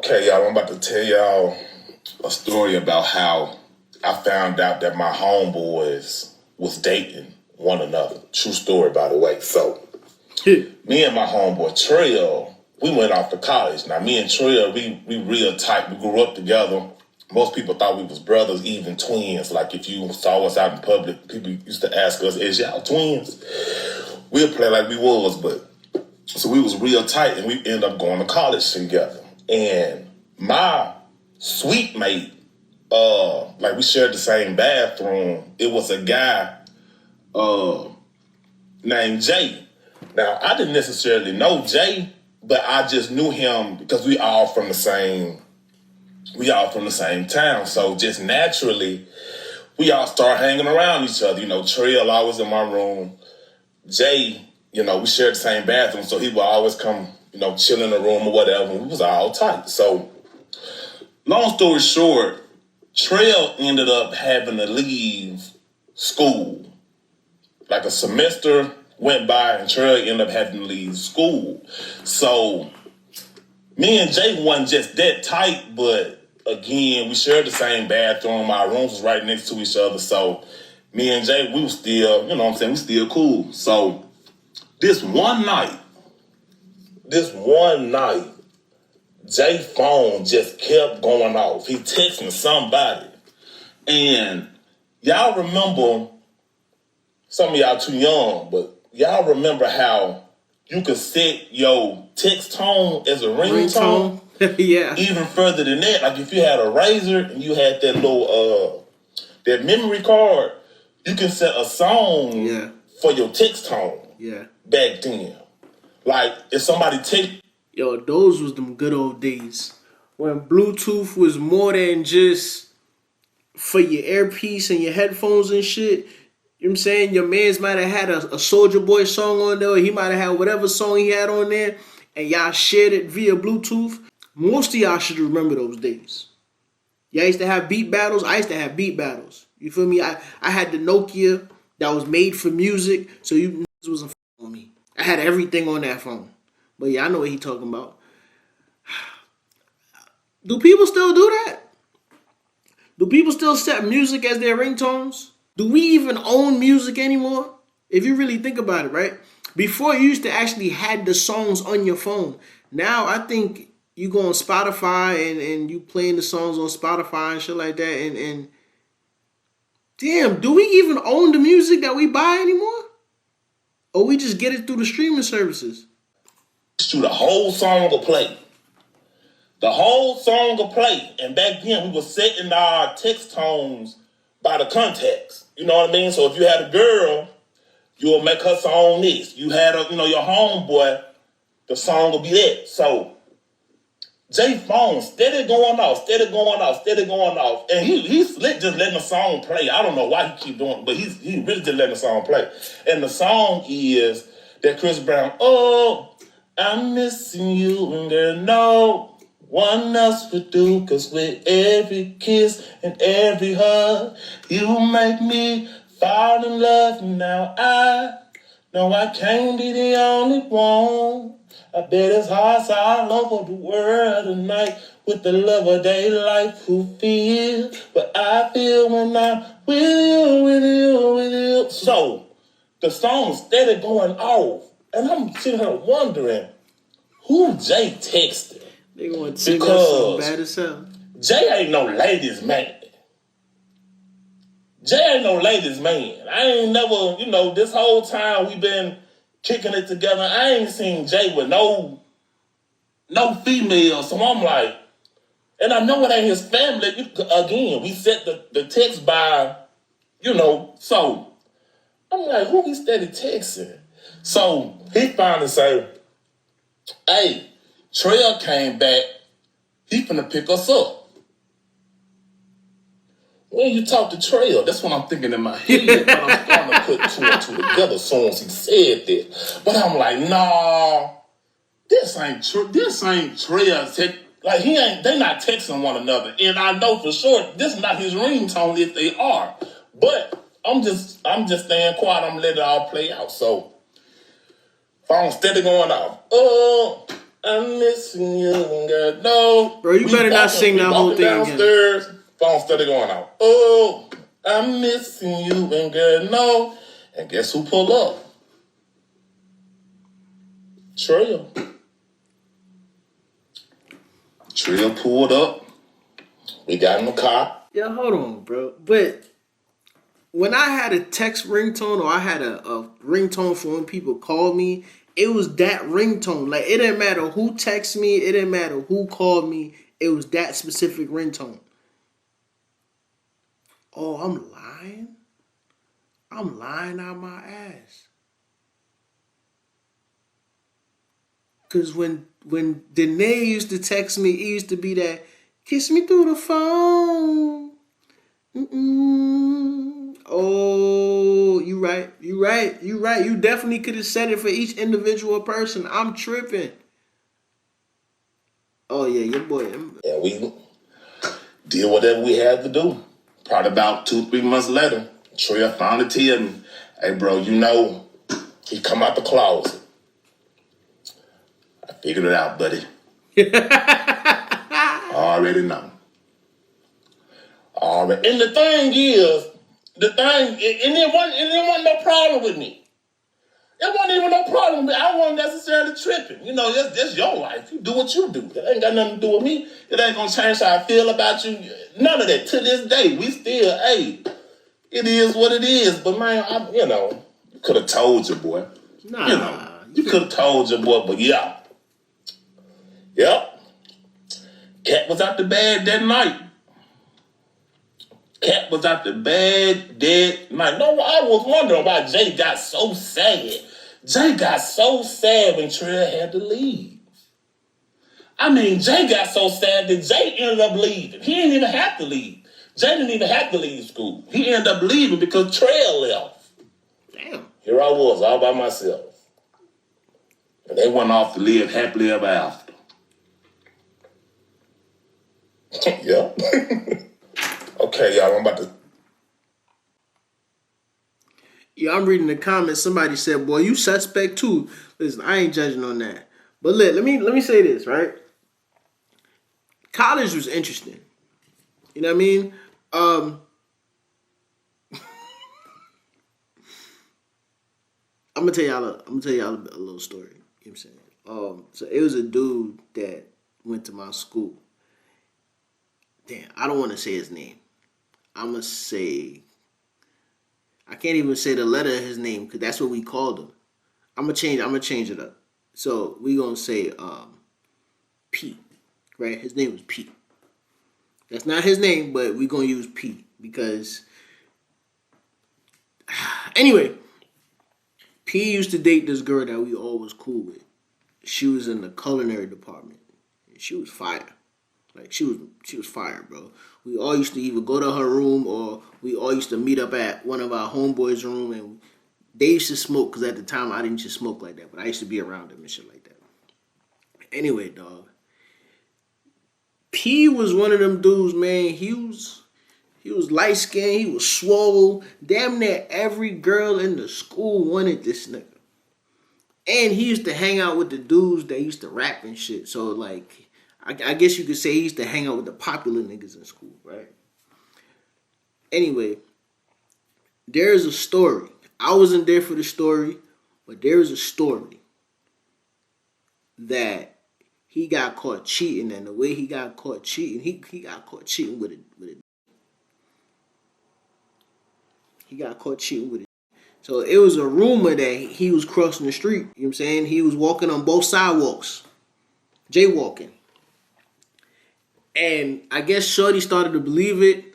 Okay, y'all, I'm about to tell y'all a story about how I found out that my homeboys was dating one another. True story, by the way. So, me and my homeboy Trill, we went off to college. Now, me and Trill, we real tight. We grew up together. Most people thought we was brothers, even twins. Like, if you saw us out in public, people used to ask us, is y'all twins? We'll play like we was, but... So we was real tight, and we ended up going to college together. And my suite mate, like we shared the same bathroom. It was a guy named Jay. Now, I didn't necessarily know Jay, but I just knew him because we all from the same town. So just naturally, we all started hanging around each other. You know, Trail always in my room. Jay, you know, we shared the same bathroom, so he would always come, you know, chill in the room or whatever. We was all tight. So, long story short, Trail ended up having to leave school. Like a semester went by and Trail ended up having to leave school. So, me and Jay wasn't just that tight, but again, we shared the same bathroom. Our rooms was right next to each other. So, me and Jay, we was still, you know what I'm saying, we still cool. So, This one night, Jay's phone just kept going off. He texting somebody. And y'all remember, some of y'all too young, but y'all remember how you could set your text tone as a ringtone? Yeah. Even further than that, like if you had a razor and you had that little, that memory card, you can set a song for your text tone. Yeah. Back then. Like, if somebody take... Yo, those was them good old days. When Bluetooth was more than just for your earpiece and your headphones and shit. You know what I'm saying? Your mans might have had a Soulja Boy song on there. Or he might have had whatever song he had on there. And y'all shared it via Bluetooth. Most of y'all should remember those days. Y'all used to have beat battles. I used to have beat battles. You feel me? I had the Nokia that was made for music. So you wasn't on me. I had everything on that phone. But yeah, I know what he talking about. Do people still do that? Do people still set music as their ringtones? Do we even own music anymore? If you really think about it, right? Before, you used to actually had the songs on your phone. Now, I think you go on Spotify and you playing the songs on Spotify and shit like that. And damn, do we even own the music that we buy anymore? Or we just get it through the streaming services? The whole song will play. The whole song will play. And back then, we were setting our text tones by the context. You know what I mean? So if you had a girl, you will make her song this. You had your homeboy, the song will be that. So Jay phone steady going off. And he's just letting the song play. I don't know why he keep doing it, but he really just letting the song play. And the song is that Chris Brown, oh, I'm missing you, and there no one else would do, 'cause with every kiss and every hug, you make me fall in love. Now I know I can't be the only one. I bet his heart's all over the world tonight with the love of their life who feel what I feel when I'm with you. So, the song's steady going off. And I'm sitting here wondering, who Jay texted? They gonna sing that song bad as hell. Jay ain't no ladies' man. I ain't never, this whole time we been kicking it together, I ain't seen Jay with no female. So I'm like, and I know it ain't his family. Again, we set the text by, so I'm like, who he steady texting? So he finally say, hey, Trail came back. He finna pick us up. When you talk to Trail, that's what I'm thinking in my head. But I'm starting to put two and two together as soon as he said that. But I'm like, nah, this ain't Trail. Like they not texting one another. And I know for sure this is not his ringtone if they are. But I'm just staying quiet. I'm letting it all play out. So phone steady going off. I'm missing you, girl. No. Bro, you better not sing that whole thing again. Downstairs, phone steady going out. Oh, I'm missing you, and girl, no. And guess who pulled up? Trill. Trill pulled up. We got in the car. Yeah, hold on, bro. But when I had a text ringtone or I had a ringtone for when people called me, it was that ringtone. Like, it didn't matter who texted me. It didn't matter who called me. It was that specific ringtone. Oh, I'm lying? I'm lying out my ass. Because when Danae used to text me, it used to be that, kiss me through the phone. Mm-mm. Oh, you right. You definitely could have said it for each individual person. I'm tripping. Oh, yeah, your boy. And we did whatever we had to do. Probably about 2-3 months later, Trill finally tell me, hey, bro, you know, he come out the closet. I figured it out, buddy. I already know. Already. And the thing is, and it wasn't no problem with me. It wasn't even no problem with me. I wasn't necessarily tripping. You know, that's your life. You do what you do. That ain't got nothing to do with me. It ain't gonna change how I feel about you. None of that. To this day, we still, hey, it is what it is. But man, you could have told your boy. Nah. You could have told your boy, but yeah. Yep. Cat was out the bed that night. Cat was out the bed that night. No, I was wondering why Jay got so sad. Jay got so sad when Trill had to leave. I mean, Jay got so sad that Jay ended up leaving. He didn't even have to leave. Jay didn't even have to leave school. He ended up leaving because Trill left. Damn. Here I was, all by myself. And they went off to live happily ever after. Yeah. Okay, y'all, I'm about to... Yeah, I'm reading the comments. Somebody said, boy, you suspect too. Listen, I ain't judging on that. But let me say this, right? College was interesting. You know what I mean? I'm gonna tell y'all a little story. You know what I'm saying? So it was a dude that went to my school. Damn, I don't want to say his name. I'm gonna say, I can't even say the letter of his name because that's what we called him. I'm gonna change it up. So we gonna say P, right? His name was P. That's not his name, but we gonna use P because anyway, P used to date this girl that we all was cool with. She was in the culinary department. She was fire. Like she was fire, bro. We all used to either go to her room or we all used to meet up at one of our homeboys' room, and they used to smoke because at the time I didn't just smoke like that, but I used to be around them and shit like that. Anyway, dog. P was one of them dudes, man. He was light skinned, he was swole. Damn near every girl in the school wanted this nigga. And he used to hang out with the dudes that used to rap and shit. So like, I guess you could say he used to hang out with the popular niggas in school, right? Anyway, there's a story. I wasn't there for the story, but there's a story that he got caught cheating, and the way he got caught cheating, he got caught cheating with it. He got caught cheating with it. So it was a rumor that he was crossing the street. You know what I'm saying? He was walking on both sidewalks, jaywalking. And I guess Shorty started to believe it.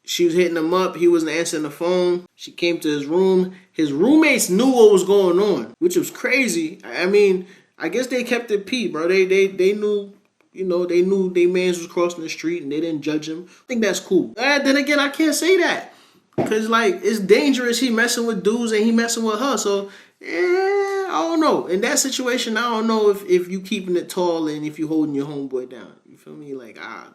She was hitting him up. He wasn't answering the phone. She came to his room. His roommates knew what was going on, which was crazy. I mean, I guess they kept it P, bro. They knew, they knew they mans was crossing the street and they didn't judge him. I think that's cool. Then again, I can't say that. Because, like, it's dangerous. He messing with dudes and he messing with her. So, I don't know. In that situation, I don't know if you keeping it tall and if you holding your homeboy down. You feel me? Like, I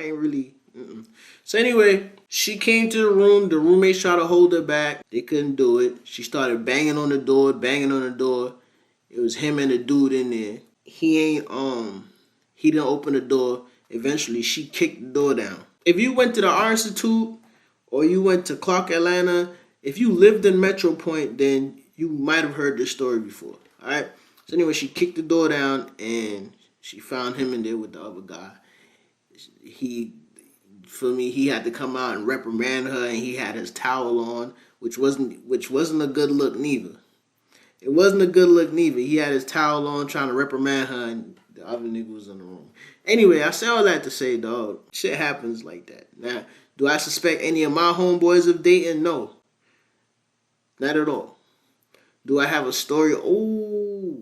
ain't really... So anyway, she came to the room. The roommates tried to hold her back. They couldn't do it. She started banging on the door. It was him and the dude in there. he didn't open the door. Eventually, she kicked the door down. If you went to the Art Institute or you went to Clark Atlanta, if you lived in Metro Point, then you might have heard this story before. All right. So anyway, she kicked the door down and she found him in there with the other guy. He had to come out and reprimand her, and he had his towel on, which wasn't a good look neither. It wasn't a good look neither. He had his towel on trying to reprimand her, and the other nigga was in the room. Anyway, I say all that to say, dog, shit happens like that. Now, do I suspect any of my homeboys of dating? No. Not at all. Do I have a story? Oh,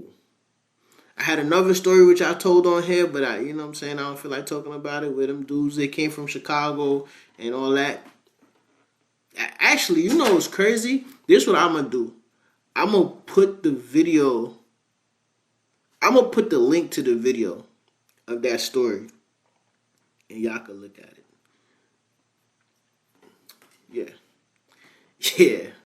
I had another story which I told on here, but you know what I'm saying, I don't feel like talking about it with them dudes that came from Chicago and all that. Actually, you know what's crazy? This is what I'm going to do. I'm going to put the link to the video of that story, and y'all can look at it. Yeah.